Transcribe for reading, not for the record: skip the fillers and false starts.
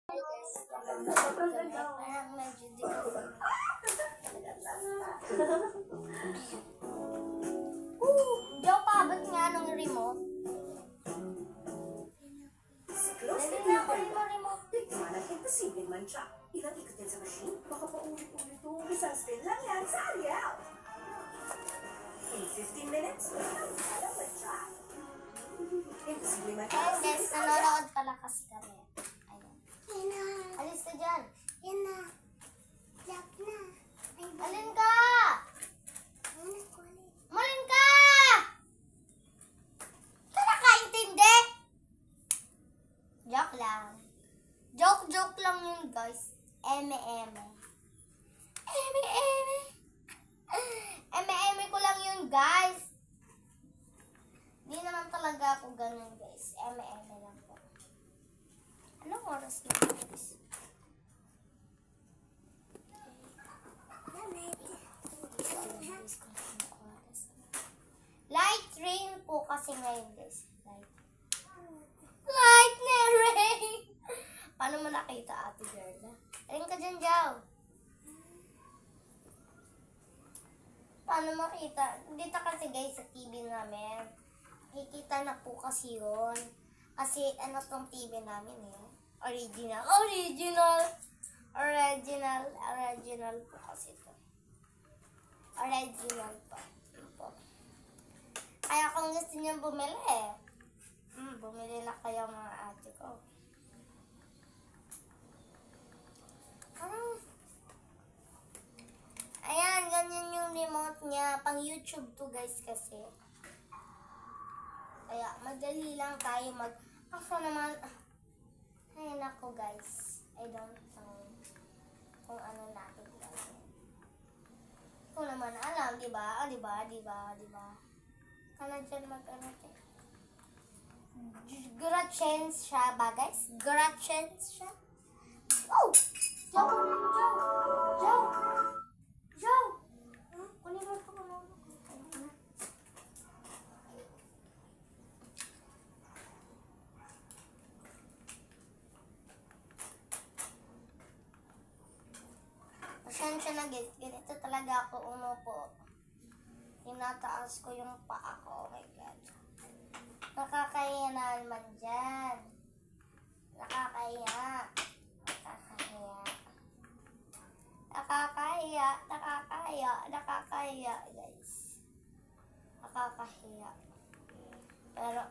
Sobrang ganda. Parang medyo di ko. Joe, paabot nga nung remote. Si Close Dali na na ako rin mo remote. Bigma ng imposible man siya. Ilang ikutin sa machine, baka paulit-ulit to. Isang spin lang yan sa Ariel. In 15 minutes, alam mo siya. Imposible man siya. Ayun guys, nanonood pala kasi kami. Ayun. Alis ka dyan. Alin ka? Malin ka! Ka nakaintindi? Joke lang. Joke lang yun guys. Eme-eme. Eme-eme. Eme-eme ko lang yun guys. Di naman talaga ako ganun guys. Eme-eme lang po. Anong oras na guys? Light rain po kasi ngayon guys. Light na rain! Paano mo nakita ate girl? Alin ka dyan, Jow? Paano makita? Dito kasi guys sa TV namin. Kikita na po kasi yun. Kasi ano tong TV namin eh. Original po kasi ito. Original po. Kaya kung gusto niyo bumili bumili na kayo mga ate ko. Ayan, ganyan yung remote niya. Pang YouTube to guys kasi. Kaya madali lang tayo Ako naman, ay nako guys. I don't know kung ano natin gagawin. Kung naman alam, di ba? Kana dyan mag-ano tayo. Gratchens siya ba guys? Gratchens siya? Oh! Joe! Kunin mo ito. Pasensya na guys. Ganito talaga ako umupo. Tinataas ko yung paa ko. Oh my God. Nakakahiya na naman dyan. Nakakahiya guys. Nakakahiya. Pero